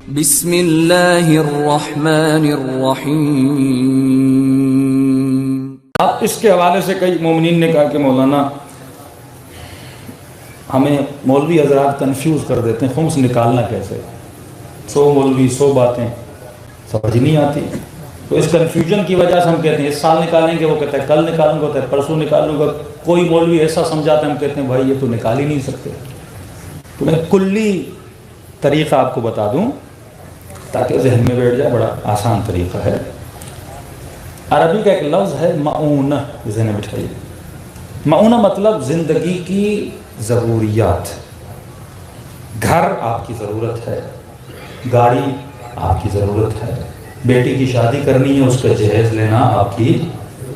بسم اللہ الرحمن الرحیم۔ اب اس کے حوالے سے کئی مومنین نے کہا کہ مولانا ہمیں مولوی حضرات کنفیوز کر دیتے ہیں، خمس نکالنا کیسے؟ 100 مولوی 100 باتیں سمجھ نہیں آتی، تو اس کنفیوژن کی وجہ سے ہم کہتے ہیں اس سال نکالیں گے، وہ کہتے ہیں کل نکالوں گا، کہتے ہیں پرسوں نکالوں گا۔ کوئی مولوی ایسا سمجھاتا ہے ہم کہتے ہیں بھائی یہ تو نکال ہی نہیں سکتے۔ تو میں کلی طریقہ آپ کو بتا دوں تاکہ ذہن میں بیٹھ جائے، بڑا آسان طریقہ ہے۔ عربی کا ایک لفظ ہے معونہ، ذہن میں بٹھائیے۔ معونہ مطلب زندگی کی ضروریات۔ گھر آپ کی ضرورت ہے، گاڑی آپ کی ضرورت ہے، بیٹی کی شادی کرنی ہے اس کا جہیز لینا آپ کی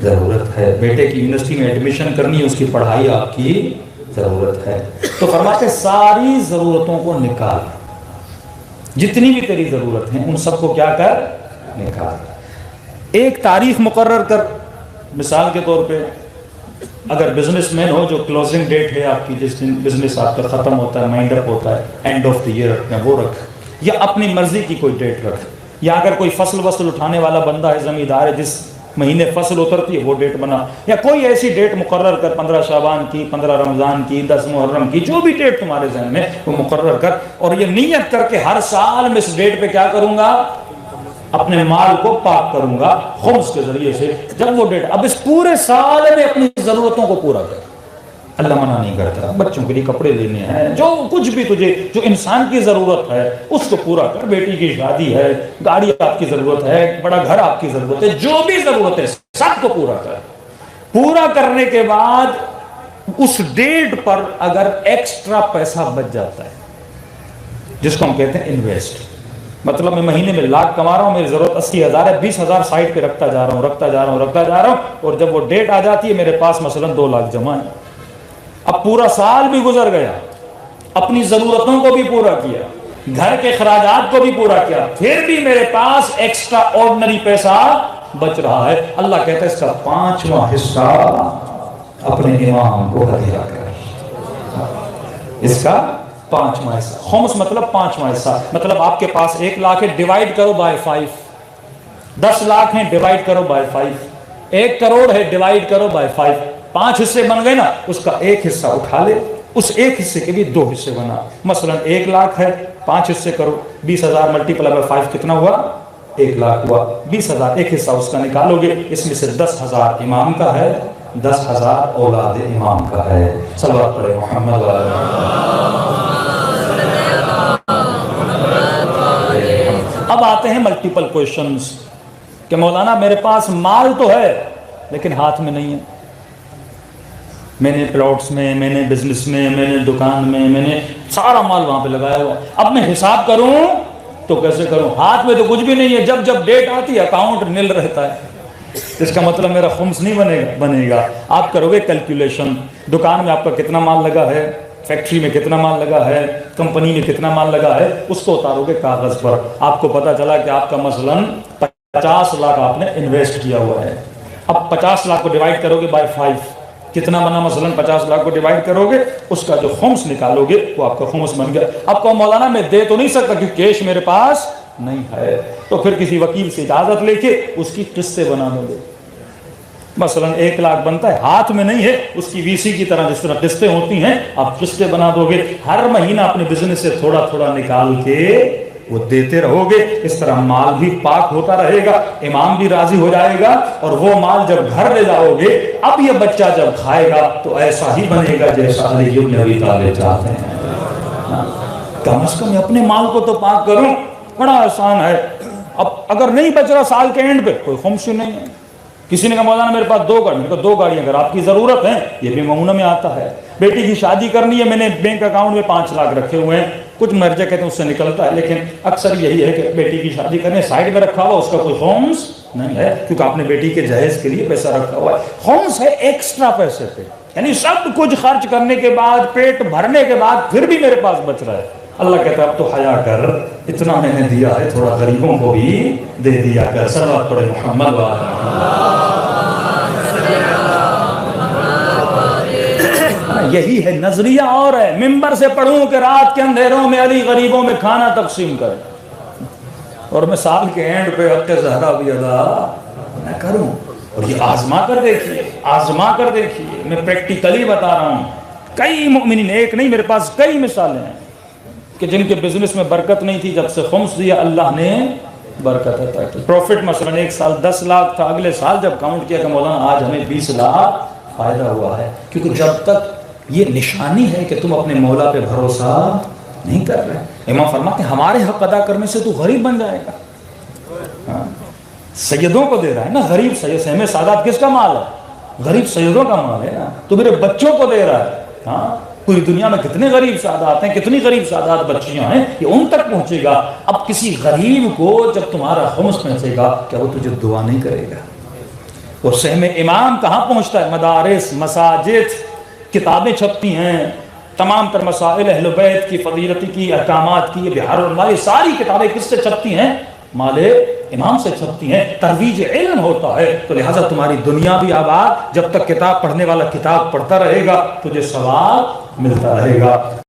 ضرورت ہے، بیٹے کی یونیورسٹی میں ایڈمیشن کرنی ہے اس کی پڑھائی آپ کی ضرورت ہے۔ تو فرماتے ساری ضرورتوں کو نکال، جتنی بھی تیری ضرورت ہیں ان سب کو کیا کر، نکال۔ ایک تاریخ مقرر کر، مثال کے طور پہ اگر بزنس مین ہو جو کلوزنگ ڈیٹ ہے آپ کی، جس دن بزنس آپ کا ختم ہوتا ہے، مائنڈ اپ ہوتا ہے، اینڈ آف دی ایئر رکھنا وہ رکھ، یا اپنی مرضی کی کوئی ڈیٹ رکھ، یا اگر کوئی فصل اٹھانے والا بندہ ہے، زمیندار ہے، جس مہینے فصل اترتی ہے وہ ڈیٹ بنا، یا کوئی ایسی ڈیٹ مقرر کر، 15 شعبان کی، 15 رمضان کی، 10 محرم کی، جو بھی ڈیٹ تمہارے ذہن میں وہ مقرر کر، اور یہ نیت کر کے ہر سال میں اس ڈیٹ پہ کیا کروں گا، اپنے مال کو پاک کروں گا خمس کے ذریعے سے۔ جب وہ ڈیٹ، اب اس پورے سال میں اپنی ضرورتوں کو پورا کر، اللہ منع نہیں کرتا، بچوں کے لیے کپڑے لینے ہیں، جو کچھ بھی تجھے جو انسان کی ضرورت ہے اس کو پورا کر، بیٹی کی شادی ہے، گاڑی آپ کی ضرورت ہے، بڑا گھر آپ کی ضرورت ہے، جو بھی ضرورت ہے سب کو پورا کر۔ پورا کرنے کے بعد اس ڈیٹ پر اگر ایکسٹرا پیسہ بچ جاتا ہے، جس کو ہم کہتے ہیں انویسٹ، مطلب میں مہینے میں لاکھ کما رہا ہوں، میری ضرورت 80,000 ہے، 20,000 سائٹ پہ رکھتا جا رہا ہوں، اور جب وہ ڈیٹ آ جاتی ہے میرے پاس مثلا 2 لاکھ جمع ہے، اب پورا سال بھی گزر گیا، اپنی ضرورتوں کو بھی پورا کیا، گھر کے اخراجات کو بھی پورا کیا، پھر بھی میرے پاس ایکسٹرا آرڈنری پیسہ بچ رہا ہے، اللہ کہتا ہے اس کا 5واں حصہ اپنے امام کو ہدیہ کر۔ اس کا 5واں حصہ، خمس مطلب 5واں حصہ، مطلب آپ کے پاس 1 لاکھ ہے، ڈیوائیڈ کرو بائی 5، 10 لاکھ ہیں ڈیوائیڈ کرو بائی 5، 1 کروڑ ہے ڈیوائیڈ کرو بائی 5، 5 حصے بن گئے نا، اس کا 1 حصہ اٹھا لے، اس 1 حصے کے بھی 2 حصے بنا، مثلا 1 لاکھ ہے، 5 حصے کرو، 20,000 ملٹیپلائی بائی 5 کتنا ہوا، 1 لاکھ ہوا، 20,000 1 حصہ اس کا نکالو گے، اس میں سے 10,000 امام کا ہے، 10,000 اولاد امام کا ہے۔ صلوات پڑھے محمد اب آتے ہیں ملٹیپل کویشچنز کہ مولانا میرے پاس مال تو ہے لیکن ہاتھ میں نہیں ہے، میں نے پلاٹس میں، میں نے بزنس میں، میں نے دکان میں، میں نے سارا مال وہاں پہ لگایا ہوا، اب میں حساب کروں تو کیسے کروں، ہاتھ میں تو کچھ بھی نہیں ہے، جب جب ڈیٹ آتی ہے اکاؤنٹ نل رہتا ہے، اس کا مطلب میرا خمس نہیں بنے گا۔ آپ کرو گے کیلکولیشن، دکان میں آپ کا کتنا مال لگا ہے، فیکٹری میں کتنا مال لگا ہے، کمپنی میں کتنا مال لگا ہے، اس کو اتارو گے کاغذ پر، آپ کو پتا چلا کہ آپ کا مثلا 50 لاکھ آپ نے انویسٹ کیا ہوا ہے، اب 50 لاکھ کو ڈیوائیڈ کرو گے بائی 5، کتنا بنا، مثلا 50 لاکھ کو ڈیوائیڈ کرو گے، اس کا جو خمس نکالو گے وہ آپ کا خمس بن گیا۔ اب کو مولانا میں دے تو نہیں سکتا کیونکہ کیش میرے پاس نہیں ہے، تو پھر کسی وکیل سے اجازت لے کے اس کی قسطیں بنا دو گے، مثلا 1 لاکھ بنتا ہے، ہاتھ میں نہیں ہے، اس کی وی سی کی طرح جس طرح قسطیں ہوتی ہیں آپ قسطیں بنا دو گے، ہر مہینہ اپنے بزنس سے تھوڑا تھوڑا نکال کے وہ دیتے رہو گے، اس طرح مال بھی پاک ہوتا رہے گا، امام بھی راضی ہو جائے گا، اور وہ مال جب گھر لے جاؤ گے، اب یہ بچہ جب کھائے گا تو ایسا ہی بنے گا جیسا علی بن ابی طالب چاہتے ہیں۔ کم از کم اپنے مال کو تو پاک کروں، بڑا آسان ہے۔ اب اگر نہیں بچ رہا سال کے اینڈ پہ کوئی خمس نہیں ہے، کسی نے کہا مولانا میرے پاس 2 گاڑی، میرے کو 2 گاڑیاں اگر آپ کی ضرورت ہے یہ بھی معونہ میں آتا ہے، بیٹی کی شادی کرنی ہے، میں نے بینک اکاؤنٹ میں 5 لاکھ رکھے ہوئے ہیں، کچھ مرجع کہتے ہیں اس سے نکلتا ہے، لیکن اکثر یہی ہے کہ بیٹی کی شادی کرنے سائڈ میں رکھا ہوا، اس کا کوئی خمس نہیں ہے کیونکہ آپ نے بیٹی کے جہیز کے لیے پیسہ رکھا ہوا ہے۔ خمس ہے ایکسٹرا پیسے پہ، یعنی سب کچھ خرچ کرنے کے بعد، پیٹ بھرنے کے بعد پھر بھی میرے پاس بچ رہا ہے، اللہ کہتا ہے اب تو حیا کر، اتنا میں نے دیا ہے تھوڑا غریبوں کو بھی دے دیا کر۔ صلوات پڑھے محمد یہی ہے نظریہ، اور ہے ممبر سے پڑھوں کہ رات کے اندھیروں میں علی غریبوں میں کھانا تقسیم کر، اور میں سال کے اینڈ پہ حق زہرا بھی ادا نہ کروں. اور یہ آزما کر دیکھیے، آزما کر دیکھیے. میں پریکٹیکلی بتا رہا ہوں. کئی مومنین، ایک نہیں، میرے پاس کئی مثالیں ہیں کہ جن کے بزنس میں برکت نہیں تھی، جب سے خمس دیا اللہ نے برکت عطا کی. پروفٹ مثلا ایک سال 10 لاکھ تھا، اگلے سال جب کاؤنٹ کیا کہ مولانا آج ہمیں 20 لاکھ فائدہ ہوا ہے. کیونکہ جب تک یہ نشانی ہے کہ تم اپنے مولا پہ بھروسہ نہیں کر رہے. امام فرماتے ہیں ہمارے حق ادا کرنے سے تو غریب بن جائے گا. سیدوں کو دے رہا ہے نا، غریب سید سہم سادات کس کا مال ہے؟ غریب سیدوں کا مال ہے نا. تو میرے بچوں کو دے رہا ہے. ہاں، پوری دنیا میں کتنے غریب سادات ہیں، کتنی غریب سادات بچیاں ہیں، یہ ان تک پہنچے گا. اب کسی غریب کو جب تمہارا خمس پہنچے گا، کیا وہ تجھے دعا نہیں کرے گا؟ اور سہم امام کہاں پہنچتا ہے؟ مدارس، مساجد، کتابیں چھپتی ہیں، تمام تر مسائل اہل بیت کی، فضیلت کی، احکامات کی، بہار الانوار، یہ ساری کتابیں کس سے چھپتی ہیں؟ مال امام سے چھپتی ہیں. ترویج علم ہوتا ہے. تو لہٰذا تمہاری دنیا بھی آباد، جب تک کتاب پڑھنے والا کتاب پڑھتا رہے گا تجھے ثواب ملتا رہے گا.